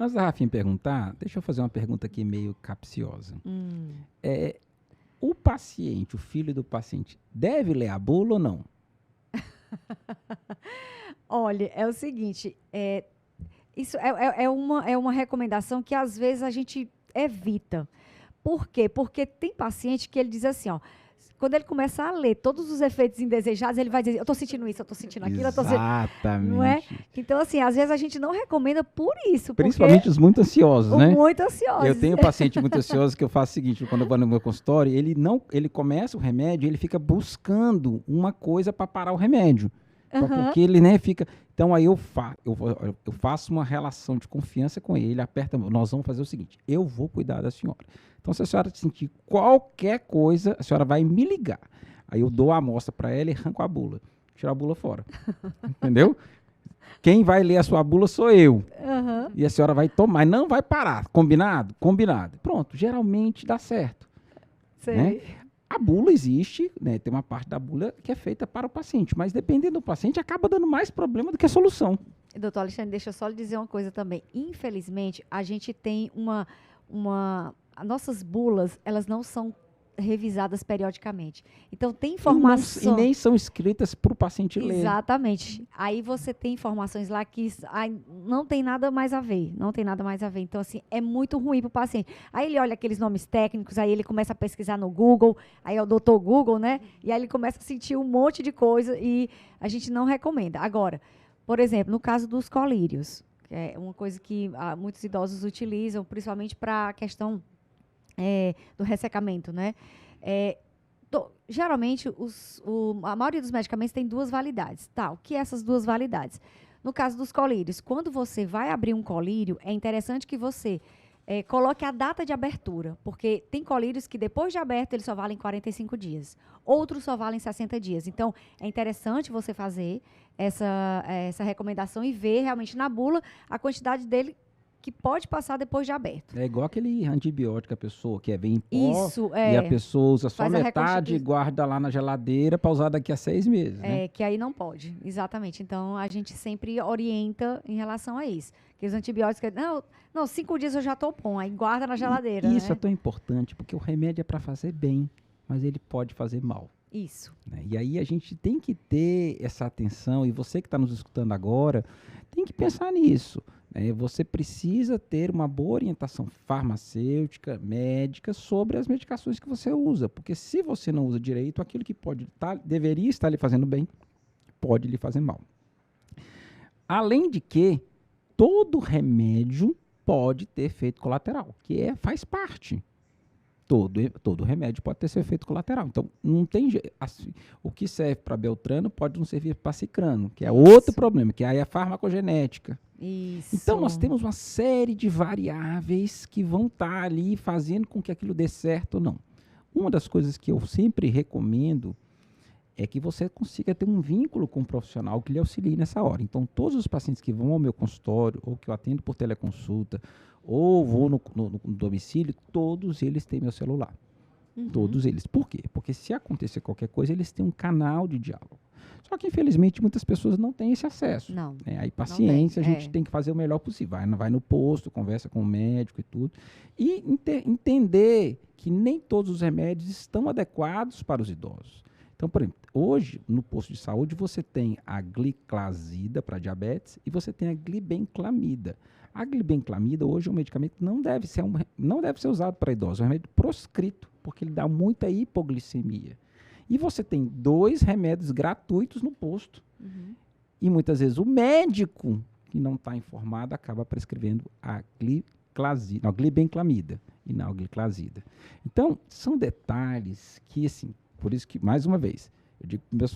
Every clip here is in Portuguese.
Antes da Rafinha perguntar, deixa eu fazer uma pergunta aqui meio capciosa. É, o paciente, o filho do paciente, deve ler a bula ou não? Olha, é o seguinte, isso é uma recomendação que às vezes a gente evita. Por quê? Porque tem paciente que ele diz assim, ó, quando ele começa a ler todos os efeitos indesejados, ele vai dizer, eu estou sentindo isso, eu estou sentindo aquilo, eu estou sentindo... Não é? Exatamente. Então, assim, às vezes a gente não recomenda por isso, porque Principalmente os muito ansiosos, né? muito Eu ansiosos. tenho paciente muito ansioso que eu faço o seguinte, quando eu vou no meu consultório, ele começa o remédio, ele fica buscando uma coisa para parar o remédio. Porque ele, né, fica... Então, aí eu faço uma relação de confiança com ele, aperta, nós vamos fazer o seguinte, eu vou cuidar da senhora. Então, se a senhora sentir qualquer coisa, a senhora vai me ligar. Aí eu dou a amostra para ela e arranco a bula. Tiro a bula fora. Entendeu? Quem vai ler a sua bula sou eu. E a senhora vai tomar, não vai parar. Combinado? Combinado. Pronto, geralmente dá certo. Sei. Né? A bula existe, né? Tem uma parte da bula que é feita para o paciente, mas dependendo do paciente, acaba dando mais problema do que a solução. Doutor Alexandre, deixa eu só lhe dizer uma coisa também. Infelizmente, a gente tem as nossas bulas, elas não são revisadas periodicamente. Então, tem informação... E nem são escritas para o paciente ler. Exatamente. Aí você tem informações lá que não tem nada mais a ver. Não tem nada mais a ver. Então, assim, é muito ruim para o paciente. Aí ele olha aqueles nomes técnicos, aí ele começa a pesquisar no Google, aí é o doutor Google, né? E aí ele começa a sentir um monte de coisa e a gente não recomenda. Agora, por exemplo, no caso dos colírios, que é uma coisa que muitos idosos utilizam, principalmente para a questão do ressecamento, né? Geralmente, a maioria dos medicamentos tem duas validades. Tá, o que é essas duas validades? No caso dos colírios, quando você vai abrir um colírio, é interessante que você coloque a data de abertura, porque tem colírios que depois de aberto, eles só valem 45 dias. Outros só valem 60 dias. Então, é interessante você fazer essa recomendação e ver realmente na bula a quantidade dele que pode passar depois de aberto. É igual aquele antibiótico, a pessoa que vem em pó Isso, e a pessoa usa só faz a metade e guarda lá na geladeira para usar daqui a 6 meses, né? Que aí não pode, exatamente. Então, a gente sempre orienta em relação a isso. Que os antibióticos, não, 5 dias eu já estou bom, aí guarda na geladeira. Isso né? é tão importante, porque o remédio é para fazer bem, mas ele pode fazer mal. Isso. Né? E aí a gente tem que ter essa atenção, e você que está nos escutando agora, tem que pensar nisso. Você precisa ter uma boa orientação farmacêutica, médica, sobre as medicações que você usa. Porque se você não usa direito, aquilo que deveria estar lhe fazendo bem, pode lhe fazer mal. Além de que, todo remédio pode ter efeito colateral, que faz parte. Todo remédio pode ter seu efeito colateral. Então, não tem assim, o que serve para Beltrano pode não servir para Cicrano, que é outro problema, que aí é a farmacogenética. Isso. Então, nós temos uma série de variáveis que vão estar ali fazendo com que aquilo dê certo ou não. Uma das coisas que eu sempre recomendo é que você consiga ter um vínculo com um profissional que lhe auxilie nessa hora. Então, todos os pacientes que vão ao meu consultório, ou que eu atendo por teleconsulta, ou vou no domicílio, todos eles têm meu celular. Todos eles. Por quê? Porque se acontecer qualquer coisa, eles têm um canal de diálogo. Só que, infelizmente, muitas pessoas não têm esse acesso. Não. Aí, paciência, a gente tem que fazer o melhor possível. Vai no posto, conversa com o médico e tudo. E entender que nem todos os remédios estão adequados para os idosos. Então, por exemplo, hoje, no posto de saúde, você tem a gliclazida para diabetes e você tem a glibenclamida. A glibenclamida, hoje, é um medicamento que não deve ser usado para idosos. É um remédio proscrito, porque ele dá muita hipoglicemia. E você tem 2 remédios gratuitos no posto. E muitas vezes o médico, que não está informado, acaba prescrevendo a glibenclamida e não a gliclazida. Então, são detalhes que, assim, por isso que, mais uma vez, eu digo para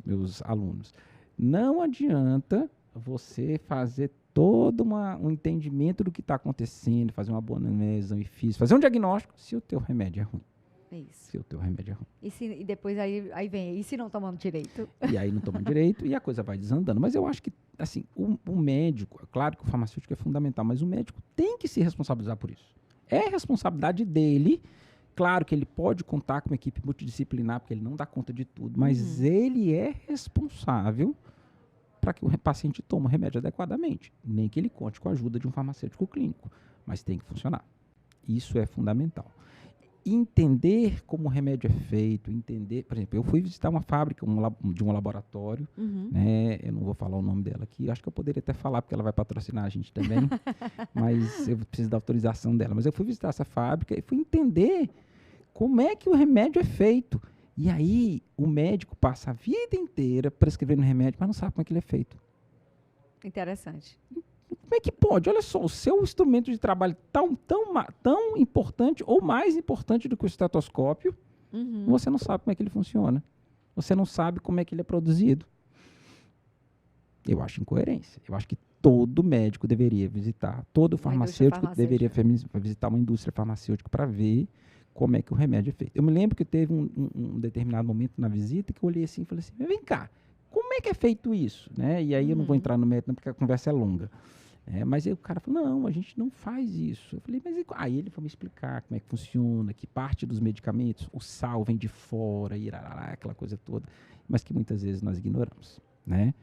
meus alunos, não adianta você fazer todo um entendimento do que está acontecendo, fazer uma boa anamnese e fazer um diagnóstico, se o teu remédio é ruim. Isso. Se o teu remédio é ruim. E depois aí vem, e se não tomando direito? E aí não toma direito e a coisa vai desandando. Mas eu acho que, assim, o médico, claro que o farmacêutico é fundamental, mas o médico tem que se responsabilizar por isso. É responsabilidade dele. Claro que ele pode contar com uma equipe multidisciplinar, porque ele não dá conta de tudo, mas ele é responsável para que o paciente tome o remédio adequadamente. Nem que ele conte com a ajuda de um farmacêutico clínico, mas tem que funcionar. Isso é fundamental. Entender como o remédio é feito, entender, por exemplo, eu fui visitar uma fábrica de um laboratório, né, eu não vou falar o nome dela aqui, acho que eu poderia até falar, porque ela vai patrocinar a gente também, mas eu preciso da autorização dela. Mas eu fui visitar essa fábrica e fui entender como é que o remédio é feito. E aí, o médico passa a vida inteira prescrevendo remédio, mas não sabe como é que ele é feito. Interessante. Como é que pode? Olha só, o seu instrumento de trabalho tão importante ou mais importante do que o estetoscópio, você não sabe como é que ele funciona. Você não sabe como é que ele é produzido. Eu acho incoerência. Eu acho que todo médico deveria visitar, todo farmacêutico deveria visitar uma indústria farmacêutica para ver como é que o remédio é feito. Eu me lembro que teve um determinado momento na visita que eu olhei assim e falei assim, mas vem cá, como é que é feito isso? Né? E aí eu não vou entrar no mérito porque a conversa é longa. Mas aí o cara falou, não, a gente não faz isso. Eu falei, mas aí ele foi me explicar como é que funciona, que parte dos medicamentos, o sal vem de fora, aquela coisa toda, mas que muitas vezes nós ignoramos. Né?